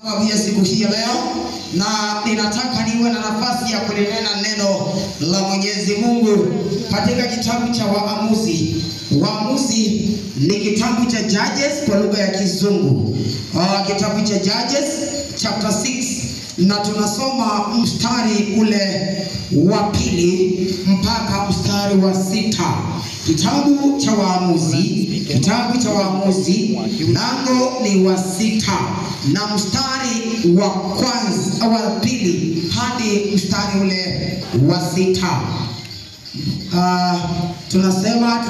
Ya siku hii leo, na ninataka niwe na nafasi ya kulinena neno la Mwenyezi Mungu katika kitabu cha Waamuzi. Waamuzi ni kitabu cha Judges kwa lugha ya Kizungu. Kitabu cha Judges chapter 6, na tunasoma mstari ule wa 2 mpaka mstari wa 6. Kitabu cha Waamuzi mlango ni wa 6 na mstari wa kwanza wa 2 hadi mstari ule wa 6. Tunasoma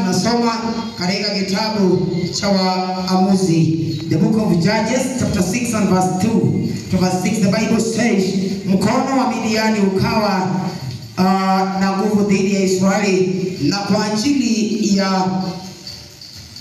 katika kitabu cha Waamuzi, the book of Judges chapter 6 and verse 2 to verse 6. The Bible says, mkono wa Midiani ukawa na nguvu dhidi ya Israeli, na kwa ajili ya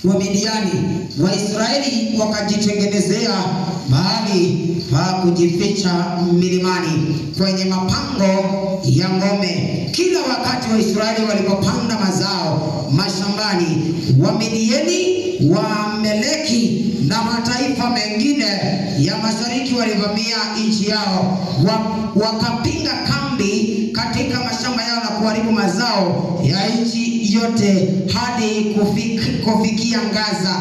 Wamidiani Waisraeli wakajitengenezea mahali pa kujificha milimani kwenye mapango ya ngome. Kila wakati Waisraeli walipopanda mazao mashambani, Wamidiani, Waamaleki na mataifa mengine ya mashariki walivamia nchi yao, wakapiga kambi katika mashamba yao na kuharibu mazao ya nchi yote hadi kufikia Gaza,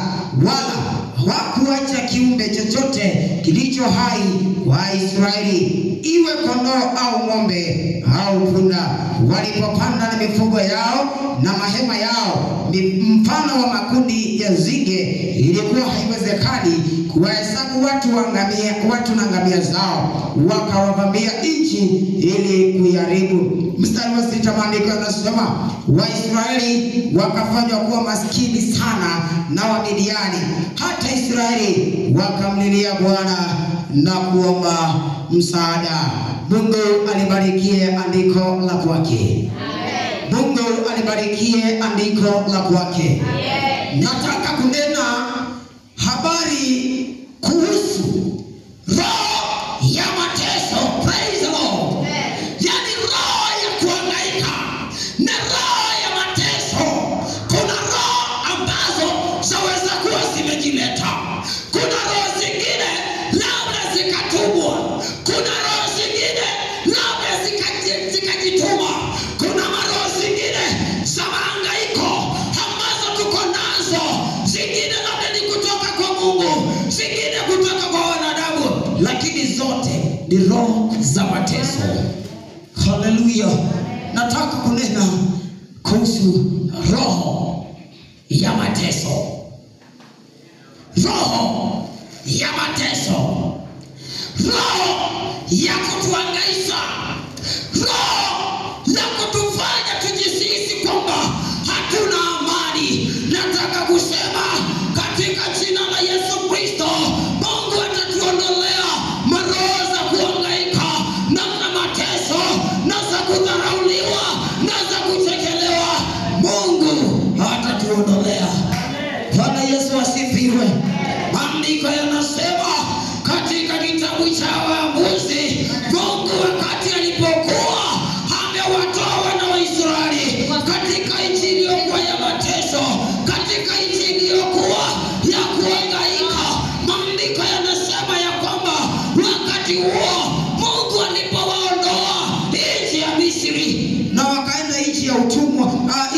wala hawakuacha kiumbe chochote kilicho hai wa Israeli, iwe kondoo au ng'ombe au punda. Walipopanda na mifugo yao na mahema yao mfano wa makundi ya nzige, ilikuwa haiwezekani kuwahesabu watu na ngamia zao. Wakawavamia nchi ili kuiharibu. Mstari wa 6 maandiko yanasema, Waisraeli wakafanywa kuwa maskini sana na Wamidiani, hata Israeli wakamlilia Bwana na kuomba msaada. Mungu alibarikie andiko la kwake. Mungu alibarikie andiko la kwake. Nataka kunena habari kuhusu roho ya mateso. Praise the Lord. Yani roho ya kuhangaika na roho ya mateso. Kuna roho ambazo zaweza kuwa zimejileta. Kuna roho zingine labda zikatumwa. Kuna roho zingine labda zikajituma. Kuna maroho zingine za mahangaiko ambazo tuko nazo. Zingine labda ni kutoka kwa Mungu, zingine kutoka kwa wanadamu, lakini zote ni roho za mateso. Hallelujah. Nataka kunena kuhusu roho ya mateso. Roho ya mateso. Roho ya kutuhangaisha. Roho la kutufanya tujisisi kwamba hatuna amani. Nataka kusema katika jina la Yesu Kristo, Mungu atatuondolea maroho za kuhangaika na mateso na za kudharauliwa na za kuchekelewa. Mungu atatuondolea. Bwana Yesu asifiwe. Maandiko yanasema katika kitabu cha Waamuzi, Mungu wakati alipokuwa amewatoa wana wa Israeli katika nchi iliyokuwa ya mateso, katika nchi iliyokuwa ya kuhangaika, maandiko yanasema ya kwamba wakati huo Mungu alipowaondoa nchi ya Misri na wakaenda nchi ya utumwa,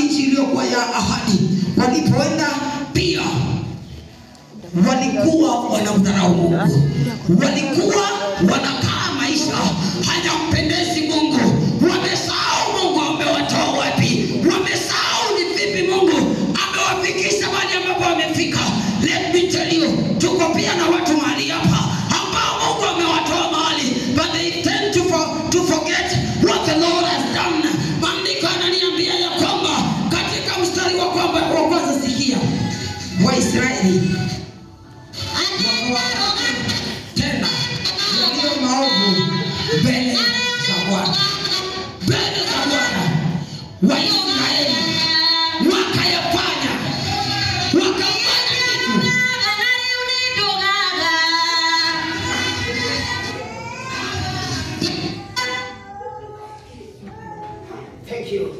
nchi iliyokuwa ya ahadi, walipoenda pia walikuwa wanamdharau Mungu. Walikuwa wanakaa maisha hayampendezi Mungu. Wamesahau Mungu amewatoa wapi. Wamesahau ni vipi Mungu amewafikisha mahali ambapo wamefika. Let me tell you, tuko pia na watu mahali hapa ambao Mungu amewatoa mahali, but they tend to forget what the Lord has done. Maandiko yananiambia ya kwamba katika mstari wa kwanza, sikia, Waisraeli tena yaliyo maovu mbele za Bwana. Mbele za Bwana Waisraeli wakayafanya kitu. Thank you.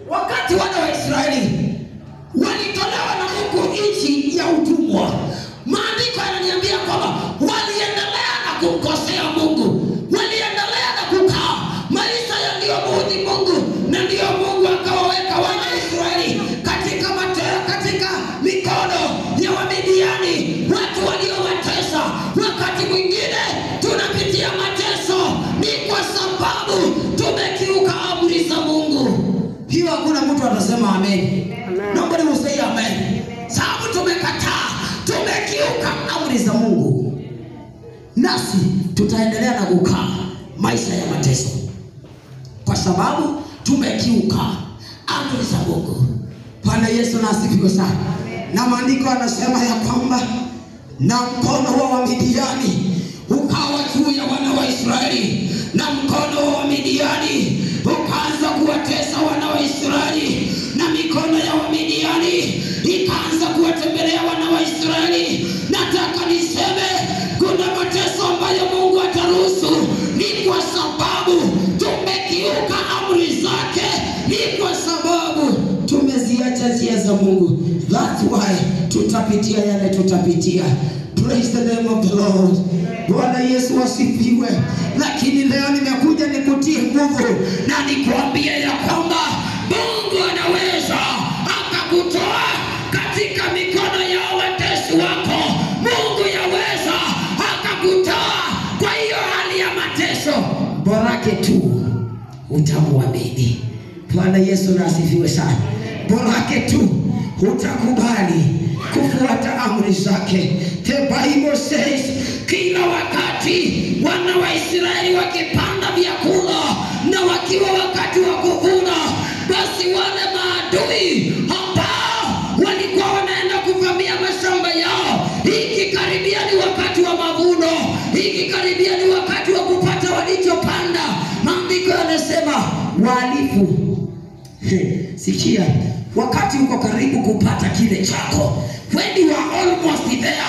Wakati wana wa Israeli walitolewa na Mungu nchi ya utumwa, maandiko yananiambia kwamba waliendelea na kumkosea Mungu, waliendelea na kukaa maisha yaliyomuudhi Mungu, na ndio Mungu akawaweka wana wa Israeli katika mikono ya Wamidiani, watu waliowatesa. Wakati mwingine tunapitia mateso ni kwa sababu tumekiuka amri za Mungu. Hiyo hakuna mtu atasema amen. Naomba nimsaidie amen. Sababu tumekataa, tumekiuka amri za Mungu, nasi tutaendelea na kukaa maisha ya mateso kwa sababu tumekiuka amri za Mungu. Bwana Yesu na asifiwe sana. Na maandiko yanasema ya kwamba na mkono wa Wamidiani ukawa juu ya wana wa Israeli, na mkono wa Wamidiani ukaanza kuwatesa wana wa Israeli, na mikono ya Wamidiani ikaanza kuwatembelea wana wa Israeli. Nataka niseme kuna mateso ambayo Mungu ataruhusu ni kwa sababu tumekiuka amri zake, ni kwa sababu tumeziacha njia za Mungu. That's why tutapitia yale tutapitia. Praise the name of the Lord. Bwana Yesu asifiwe. Lakini leo nimekuja nikutie nguvu na nikuambia ya kwamba Mungu anaweza akakutoa katika mikono ya watesi wako. Mungu yaweza akakutoa kwa hiyo hali ya mateso, borake tu utamwamini. Bwana Yesu na asifiwe sana. Borake tu utakubali kufuata amri zake. The Bible says kila wakati wana wa Israeli wakipanda vyakula na wakiwa wakati wa kuvuna, basi wale maadui ambao walikuwa wanaenda kuvamia mashamba yao, ikikaribia ni wakati wa mavuno, ikikaribia ni wakati wa kupata walichopanda, maandiko yanasema wahalifu, sikia, wakati uko karibu kupata kile chako, when you are almost there,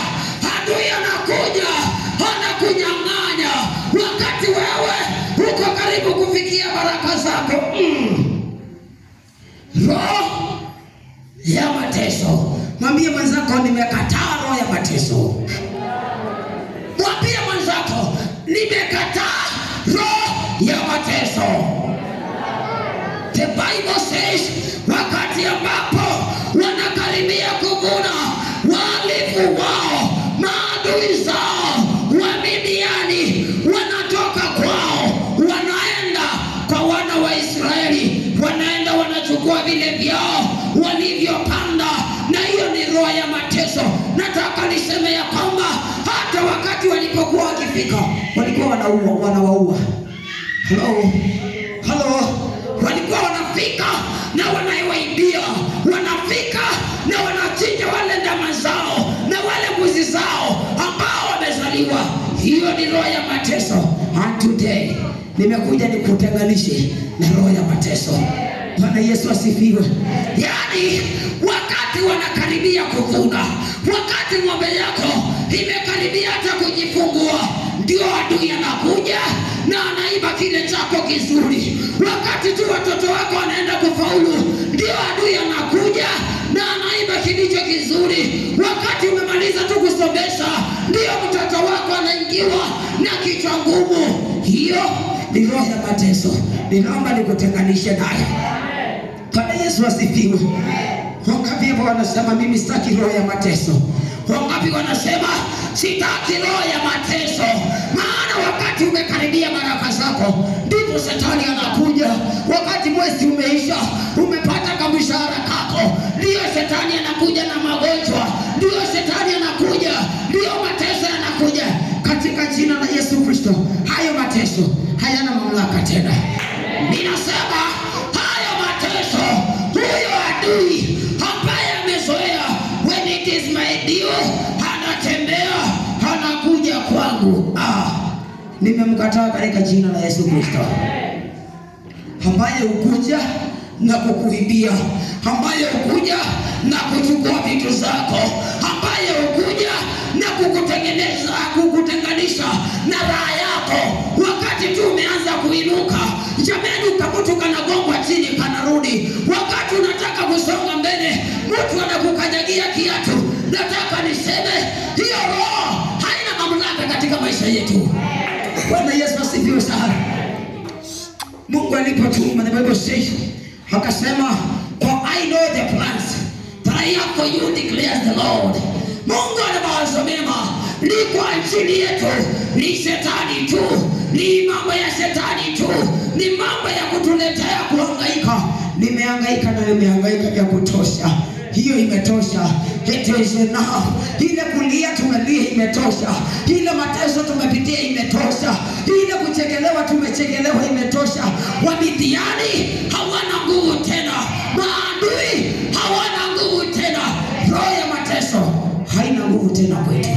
adui anakuja anakunyang'anya. Wakati wewe uko karibu kufikia baraka zako, roho ya mateso. Mwambie mwenzako nimekataa roho ya mateso. Mwambie mwenzako nimekataa roho ya mateso. The Bible says wakati ambapo wanakaribia kuvuna, wahalifu wao, maadui zao Wamidiani wanatoka kwao, wanaenda kwa wana wa Israeli, wanaenda wanachukua vile vyao walivyopanda, na hiyo ni roho ya mateso. Nataka niseme ya kwamba hata wakati walipokuwa wakifika, walikuwa wanawaua. Hello. Walikuwa wanafika na wanawaibia, wanafika na wanachinja wale ndama zao na wale mbuzi zao ambao wamezaliwa. Hiyo ni roho ya mateso. And today nimekuja nikutenganishe na roho ya mateso. Bwana Yesu asifiwe. Yani wakati wanakaribia kuvuna, wakati ng'ombe yako imekaribia hata kujifungua, ndio adui anakuja na anaiba kile chako kizuri. Wakati tu watoto wako wanaenda kufaulu, ndio adui anakuja na anaiba kilicho kizuri. Wakati umemaliza tu kusomesha, ndio mtoto wako anaingiwa na kichwa ngumu. Hiyo ni roho ya mateso. Ninaomba nikutenganishe nayo. Bwana Yesu asifiwe. Wangapi wanasema mimi sitaki roho ya mateso? Wangapi wanasema sitaki roho ya mateso? Maana wakati umekaribia baraka zako, ndipo shetani anakuja. Wakati mwezi umeisha, umepata kamshahara kako, ndio shetani anakuja na magonjwa, ndio shetani anakuja, ndio mateso yanakuja. Katika jina la Yesu Kristo, hayo mateso hayana mamlaka tena. Ninasema hayo mateso, huyo adui ambaye amezoea when it is my deal, anatembea anakuja kwangu, nimemkataa katika jina la Yesu Kristo. Ambaye ukuja na kukuibia, ambaye ukuja na kuchukua vitu zako, ambaye ukuja na kukutenganisha na raha yako. Wakati tu umeanza kuinuka, jamani, ukakuta kanagongwa chini kanarudi. Wakati unataka kusonga mbele, mtu anakukanyagia kiatu. Nataka niseme hiyo roho haina mamlaka katika maisha yetu. Bwana Yesu asifiwe sana. Mungu alipotuma, the Bible says, akasema, for I know the plans that I have for you, declares the Lord. Mungu ana mawazo mema, ni kwa ajili yetu, ni shetani tu, ni mambo ya shetani tu, ni mambo ya kutuletea kuhangaika. Nimehangaika na nimehangaika ya kutosha. Hiyo imetosha. It is enough. Ile kulia tumelia imetosha. Ile mateso tumepitia imetosha. Ile kuchekelewa tumechekelewa imetosha. Wamidiani hawana nguvu tena. Maadui hawana nguvu tena. Roho ya mateso haina nguvu tena kwetu.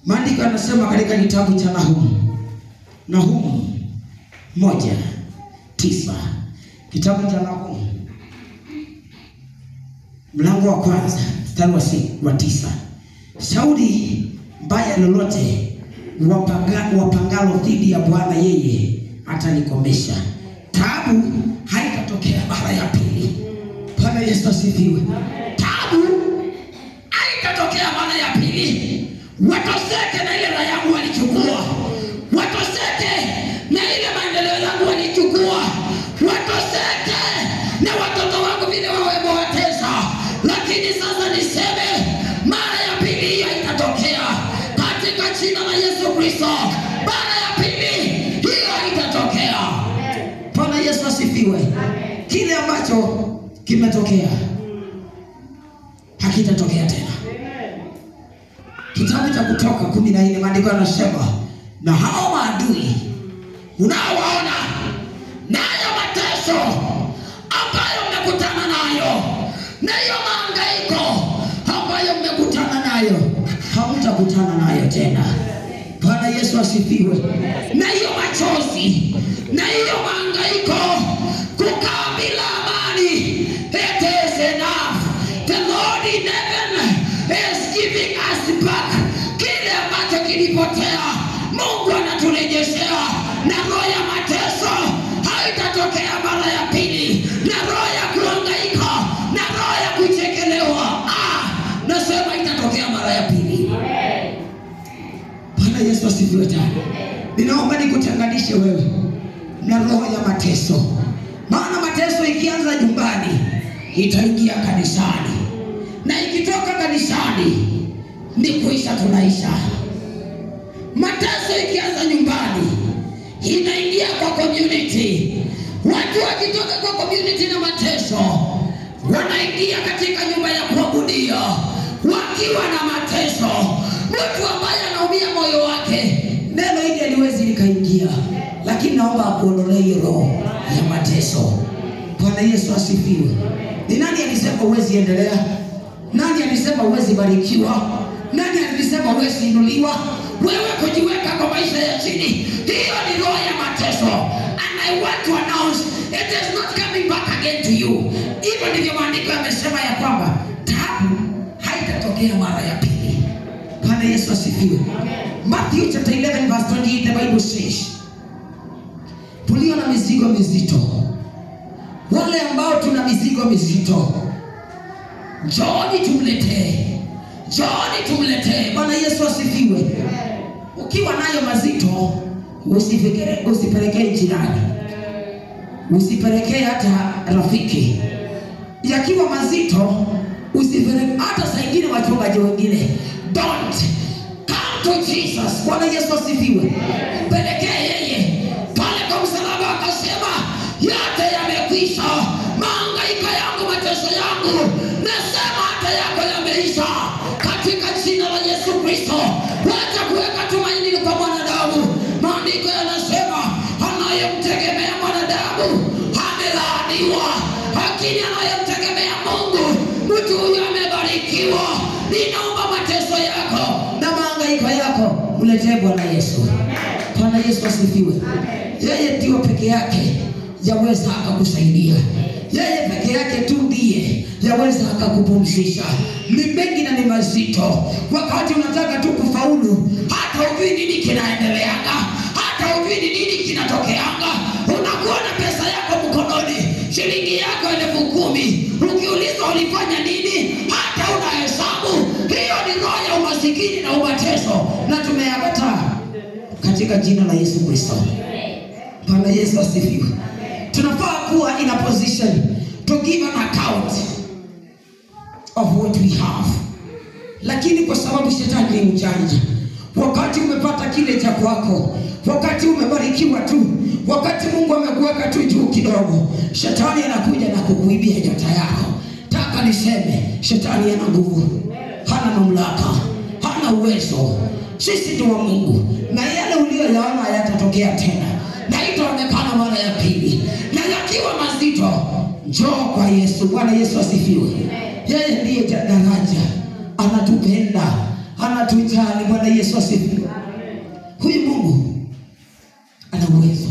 Maandiko yanasema katika kitabu cha Nahumu 1:9. Kitabu cha Nahumu mlango wa kwanza mstari wa 9. Shauri mbaya lolote wapangalo dhidi ya Bwana yeye atalikomesha. Taabu haitatokea mara ya pili. Bwana Yesu asifiwe. Taabu haitatokea mara ya pili. Watoseke na ile raha yangu walichukua. Watoseke na ile maendeleo yangu walichukua. Watoseke na watoto wangu vile wamewatesa. Lakini sasa niseme mara ya pili hiyo itatokea katika jina la Yesu Kristo. Mara ya pili hiyo itatokea. Bwana Yesu asifiwe. Kile ambacho kimetokea hakitatokea tena. Kitabu cha Kutoka 14 maandiko yanasema, na hao maadui unaowaona nayo mateso ambayo mmekutana nayo, na hiyo mahangaiko ambayo mmekutana nayo, hamtakutana nayo tena. Bwana Yesu asifiwe. Na hiyo machozi, na hiyo mahangaiko, kukaa bila amani, it is enough. The Lord in heaven is giving us back kile ambacho kilipotea. Mungu anaturejeshea, na roho ya mateso haitatokea mara ya pili, na roho ya kuhangaika, na roho ya kuchekelewa nasema itatokea mara ya pili. Bwana Yesu asifiwe tena. Ninaomba nikutenganishe wewe na roho ya mateso. Maana mateso ikianza nyumbani itaingia kanisani, na ikitoka kanisani ni kuisha tunaisha. Mateso ikianza nyumbani inaingia kwa community. Watu wakitoka kwa community na mateso wanaingia katika nyumba ya kuabudia wakiwa na mateso. Mtu ambaye anaumia moyo wake, neno hili haliwezi likaingia. Lakini naomba akuondolee roho ya mateso. Bwana Yesu asifiwe. Ni nani alisema uwezi endelea? Nani alisema uwezi barikiwa? Nani alisema uwezi inuliwa? Wewe kujiweka kwa maisha ya chini, hiyo ni roho ya mateso. And I want to announce, it is not coming back again to you. Hivyo ndivyo maandiko yamesema ya kwamba taabu haitatokea mara ya pili. Bwana Yesu asifiwe. Matthew chapter 11 verse 28, the Bible says, tulio na mizigo mizito, wale ambao tuna mizigo mizito, njooni tumletee. Njooni tumletee. Bwana Yesu asifiwe. Ukiwa nayo mazito, usipelekee jirani, usipelekee hata rafiki. Yakiwa mazito, usipelekee hata saingine wachungaji wengine. Don't come to Jesus. Bwana Yesu asifiwe. Pelekee yeye. Pale kwa msalaba akasema, yote yamekwisha. Mahangaiko yangu, mateso yangu, nasema hata yako yameisha katika jina la Yesu Kristo. Wacha kuweka tumaini kwa mwanadamu. Maandiko yanasema, anayemtegemea mwanadamu amelaaniwa, lakini anayemtegemea Mungu, mtu huyo amebarikiwa. Ninaomba mateso yako na mahangaiko yako mletee Bwana Yesu. Bwana Yesu asifiwe. Yeye ndio peke yake yaweza akakusaidia. Yeye peke yake tu ndiye yaweza akakupumzisha. Ni mengi na ni mazito. Wakati unataka tu kufaulu, hata ujui nini kinaendeleanga, hata ujui nini kinatokeanga. Unakuwa na pesa yako mkononi, shilingi yako 10,000. Ukiulizwa ulifanya nini, hata unahesabu. Hiyo ni roho ya umasikini na umateso, na tumeyakataa. katika jina la Yesu Kristo. Bwana Yesu asifiwe. Tunafaa kuwa in a position to give an account of what we have. Lakini kwa sababu shetani ni mjanja, wakati umepata kile cha kwako, wakati umebarikiwa tu, wakati Mungu amekuweka tu juu kidogo, shetani anakuja na kukuibia nyota yako. Taka niseme, shetani hana nguvu, hana mamlaka, hana uwezo. Sisi ni wa Mungu, na yale uliyoyaona hayatatokea tena, na itaonekana mara ya pili. Na yakiwa mazito, njoo kwa Yesu. Bwana Yesu asifiwe. Yeye ndiye daraja, anatupenda, anatujali. Bwana Yesu asifiwe. Huyu Mungu ana uwezo.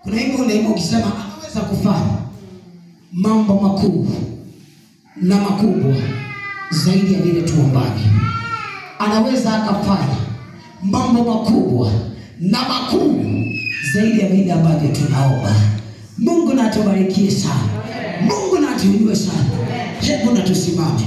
Kuna hivyo ile ukisema anaweza kufanya mambo makuu na makubwa zaidi ya vile tuombaje. Anaweza akafanya mambo makubwa na makuu zaidi ya vile ambavyo tunaomba. Mungu na atubarikie sana. Mungu na atuinue sana. Hebu na tusimame.